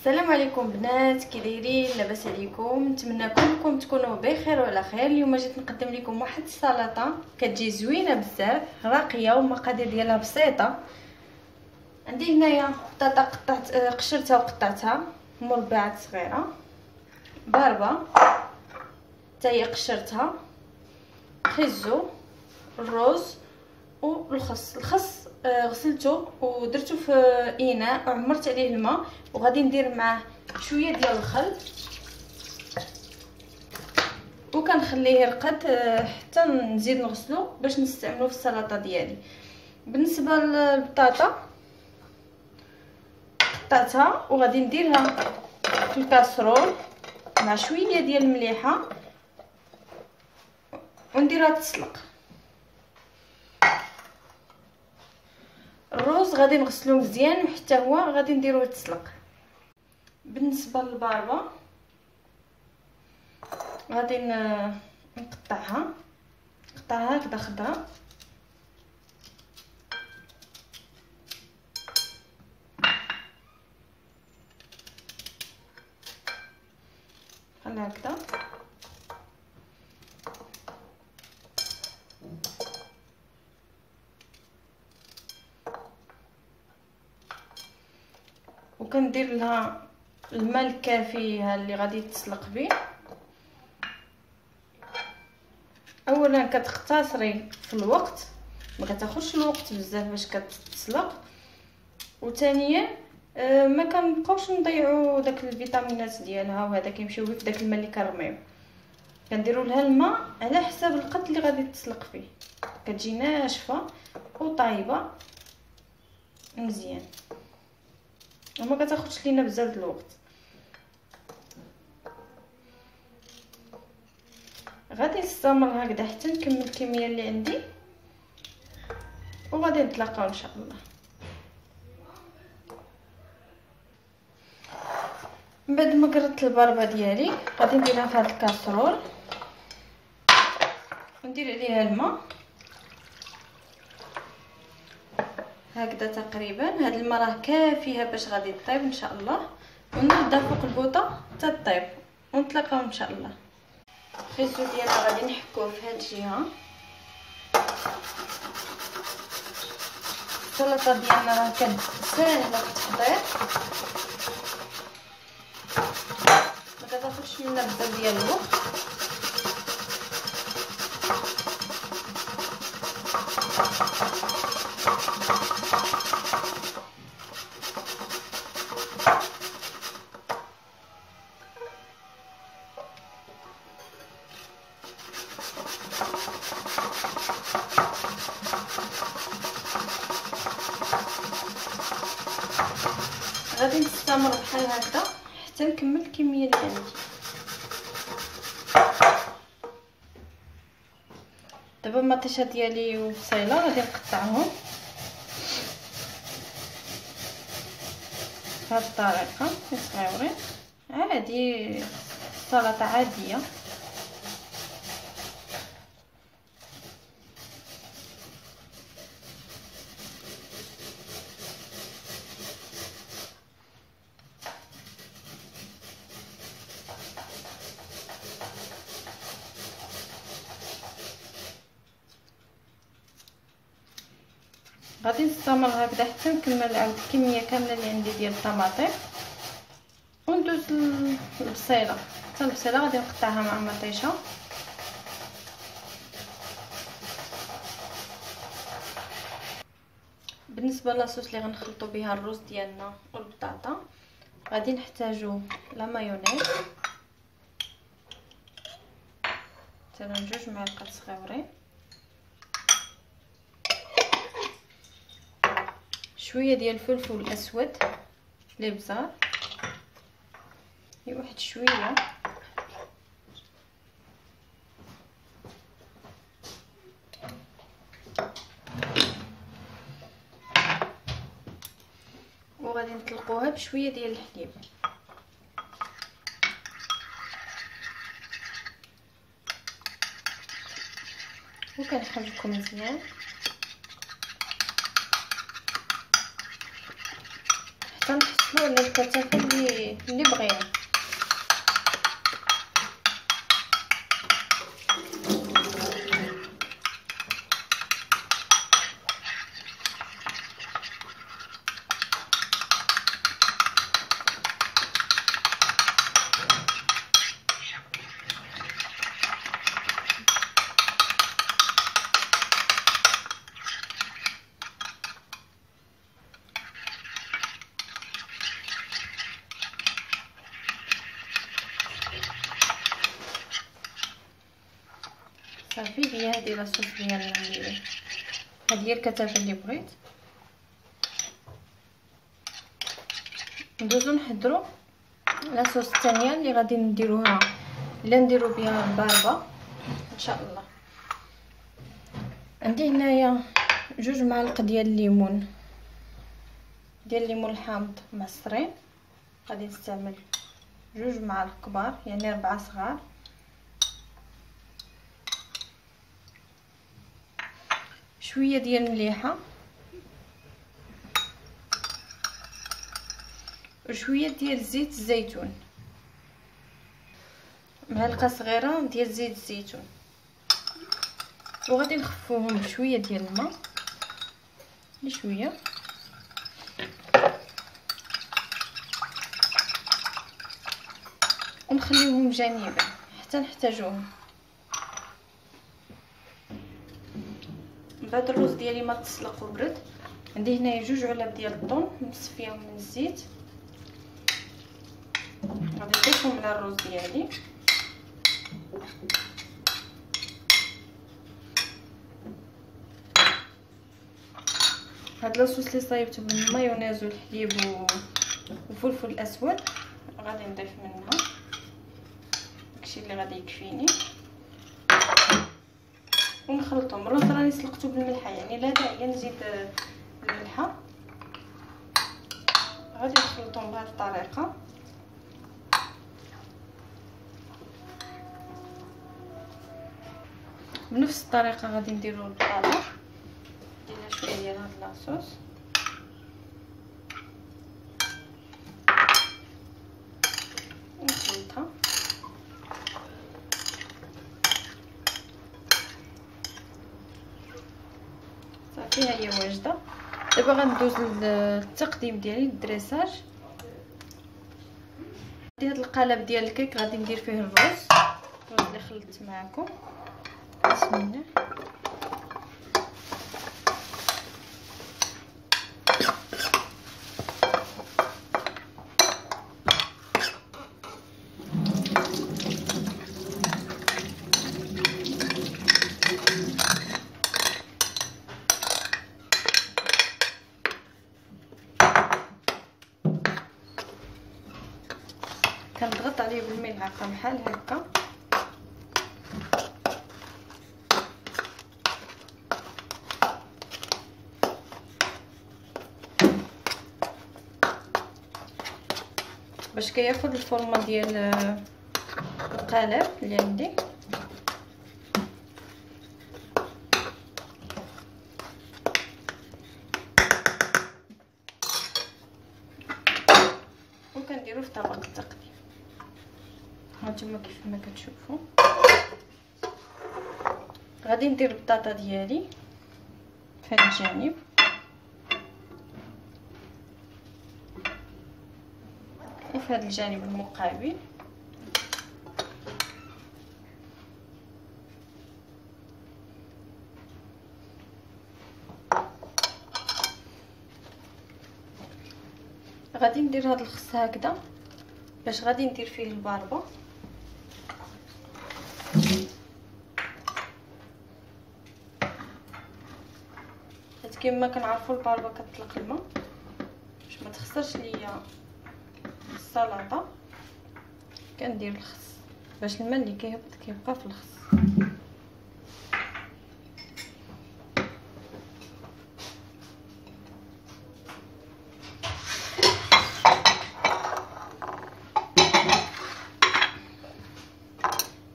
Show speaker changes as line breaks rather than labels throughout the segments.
السلام عليكم بنات، كي دايرين؟ لاباس عليكم؟ نتمنى كلكم تكونوا بخير وعلى خير. اليوم جيت نقدم لكم واحد السلطه كتجي زوينه بزاف، راقيه والمقادير ديالها بسيطه. عندي هنايا بطاطا قشرتها وقطعتها مربعات صغيره، باربه حتى هي قشرتها، خيزو، الروز والخس غسلته ودرته في اناء وعمرت عليه الماء، وغادي ندير معاه شويه ديال الخل وكنخليه يرقد حتى نزيد نغسلو باش نستعملو في السلطه ديالي. بالنسبه للبطاطا قطعتها وغادي نديرها في الكاسرول مع شويه ديال المليحه ونديرها تسلق. الروز غادي نغسلو مزيان وحتى هو غادي نديروه تسلق. بالنسبه للباربه غادي نقطعها هكذا خضراء، خليها هكذا. وكندير لها الماء الكافي اللي غادي تسلق به. اولا كتختصري في الوقت، ما كتاخذش الوقت بزاف باش كتسلق، وثانيا ما كنبقاوش نضيعوا داك الفيتامينات ديالها، وهذا كيمشيو في داك الماء اللي كنرميو. كنديروا لها الماء على حساب القد اللي غادي تسلق فيه، كتجي ناشفه وطايبه مزيان وما كتاخذش لينا بزاف الوقت. غادي نستمر هكذا حتى نكمل الكميه اللي عندي وغادي نتلاقاو ان شاء الله. من بعد ما قرطت البربه ديالي غادي نديرها في هذا الكاسرول وندير عليها الماء هكذا تقريبا. هاد الماء راه كافيها باش غادي طيب ان شاء الله، ونبدا فوق البوطه حتى طيب ونتلاقاو ان شاء الله. الخيزو ديالنا غادي نحكوه في هاد الجهه. السلطه ديالنا راه كانت ساهله في التحضير، ما كتاخذش منا بزاف ديال الوقت. غادي نستمر بحال هكذا حتى نكمل الكميه اللي عندي. دابا المطيشه ديالي وبصيله غادي نقطعهم بهذه الطريقه صغيورين عادي، سلطه عاديه. غادي نستمر هكذا حتى نكمل عاود الكميه كامله اللي عندي ديال الطماطم وندوز البصيله. حتى البصيله غادي نقطعها مع المطيشه. بالنسبه لاصوص اللي غنخلطوا بها الرز ديالنا والبطاطا غادي نحتاجو لا مايونيز، مثلا 2 معالق صغيورين، شويه ديال الفلفل الاسود الابزار، واحد شويه، وغادي نطلقوها بشويه ديال الحليب. وكنحركو مزيان حتى نحس ولا الكتافه اللي بغينا. صافي هي هذه لاصوص ديالنا هذه هي الكتافه اللي بغيت. ندوزو نحضروا لاصوص الثانيه اللي غادي نديروها، الا نديرو بها الضربه ان شاء الله. عندي هنايا 2 معالق ديال الليمون، الحامض معصرين. غادي نستعمل 2 معالق كبار يعني 4 صغار. شويه ديال المليحه وشويه ديال زيت الزيتون، معلقه صغيره ديال زيت الزيتون. وغادي نخفوهم بشويه ديال الماء بشويه، ونخليوهم جانبا حتى نحتاجوهم. من بعد الرز ديالي ما تسلق وبرد، عندي هنايا 2 علب ديال الطون مصفيهم من الزيت، غادي نضيفهم على الرز ديالي. هاد لاصوص اللي صايبته بالمايونيز والحليب وفلفل الاسود غادي نضيف منها داكشي اللي غادي يكفيني، ونخلطهم. الرز راني سلقته بالملحه يعني لا داعي نزيد الملحه. غادي نخلطهم بهذه الطريقه. بنفس الطريقه غادي نديرو البطاطا، ندير شويه ديال هاد لاصوص ونخلطها. صافي ها هي واجده. دابا غندوز للتقديم ديالي الدريساج. هاد القالب ديال الكيك غادي ندير فيه الرز اللي خلطت معكم. بسم الله. كنضغط عليه بالملعقه بحال هكا. باش كياخذ الفورمه ديال القالب اللي عندي. وكنديرو في طبق التقديم. هانتوما كيف ما كتشوفوا. غادي ندير البطاطا ديالي في هذا الجانب، وفي هذا الجانب المقابل. غادي ندير هذا الخس هكذا باش غادي ندير فيه الباربه. حيت كما كنعرفوا الباربه كتطلق الماء باش ما تخسرش ليا السلطه. كندير الخس باش الماء اللي كيهبط كيبقى في الخس.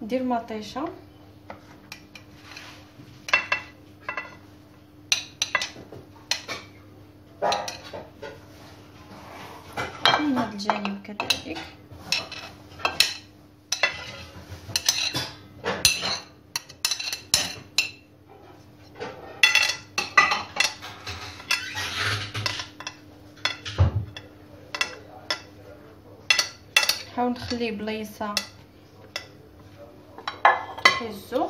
ندير مطيشه هذا الجانب كذلك. نحاول نخليه بلايصه تحزو.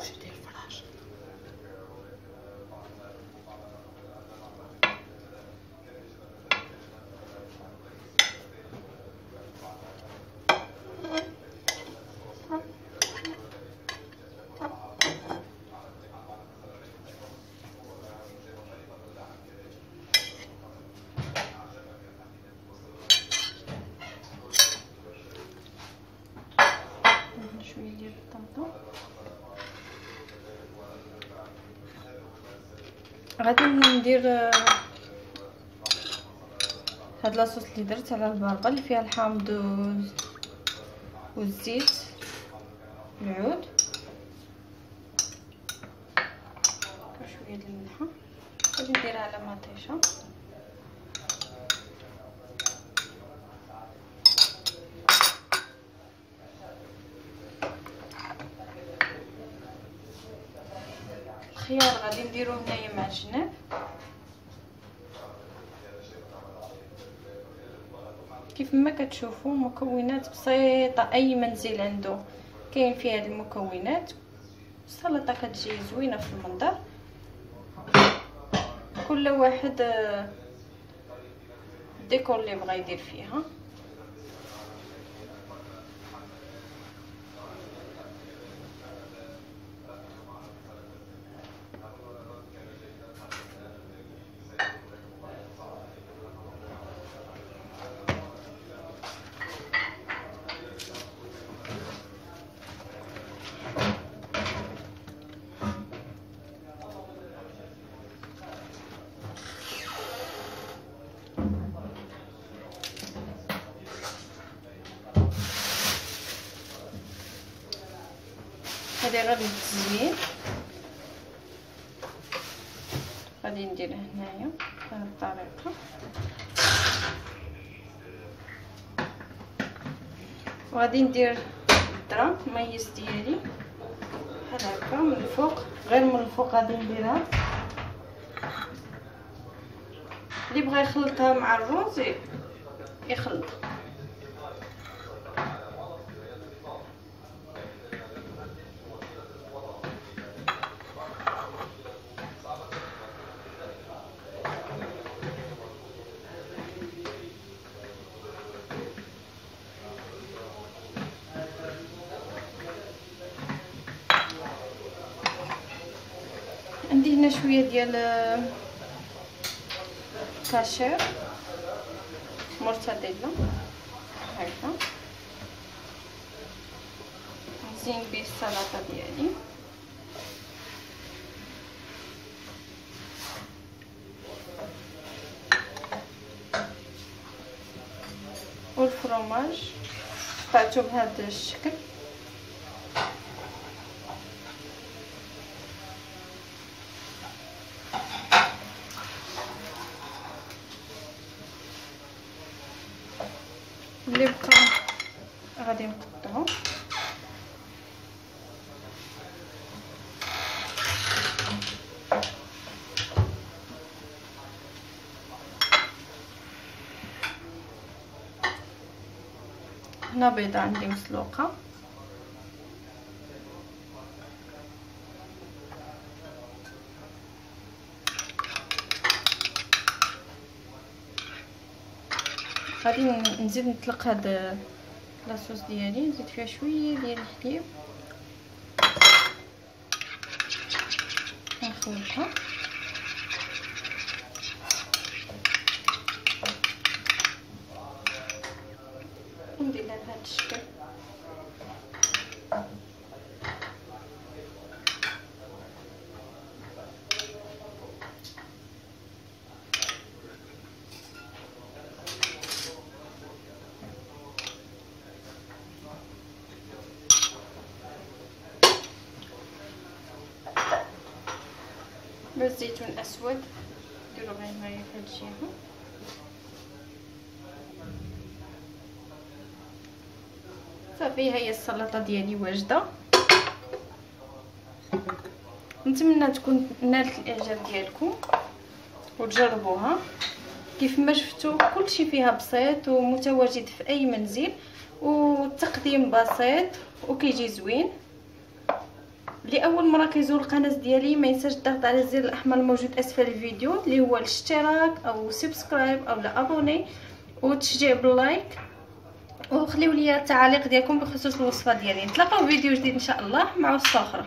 شويه ديال البطاطا. غادي ندير هاد لاصوص اللي درت على البرغل اللي فيها الحامض والزيت العود، شويه ديال الملحه. غادي نديرها على مطيشه. الخيار غادي نديروه هنايا مع الجناب. كيف ما كتشوفوا مكونات بسيطه، اي منزل عنده كاين فيه هاد المكونات. السلطه كتجي زوينه في المنظر. كل واحد الديكور اللي بغى يدير فيها. هذه غير للتزيين. غادي ندير هنايا بهذه الطريقه. وغادي ندير الدرا ميز ديالي بحال هكا من الفوق، غير من الفوق غادي نديرها. اللي بغى يخلطها مع الرز يخلط. عندي هنا شويه ديال كاشير مورتاديلا هكا، نزين به السلطه ديالي. والفرomاج قطعته بهذا الشكل. اللي بقى غادي نقطعو. هنا بيضه عندي مسلوقه. غادي نزيد نطلق هاد لاصوص ديالي، نزيد فيها شويه ديال الحليب ونخلطها. ونديرها بهذا الشكل. بالزيتون اسود ديروا غير هنايا في هاد الجهه. صافي هي السلطه ديالي واجده. نتمنى تكون نالت الاعجاب ديالكم وتجربوها. كيف ما شفتوا كلشي فيها بسيط ومتواجد في اي منزل، والتقديم بسيط وكيجي زوين. لاول مره كيزور القناه ديالي ما ينساش الضغط على الزر الاحمر الموجود اسفل الفيديو اللي هو الاشتراك او سبسكرايب او ابوني، وتشجيع باللايك، وخليو لي التعاليق ديالكم بخصوص الوصفه ديالي. نتلاقاو في فيديو جديد ان شاء الله مع وصفه اخرى.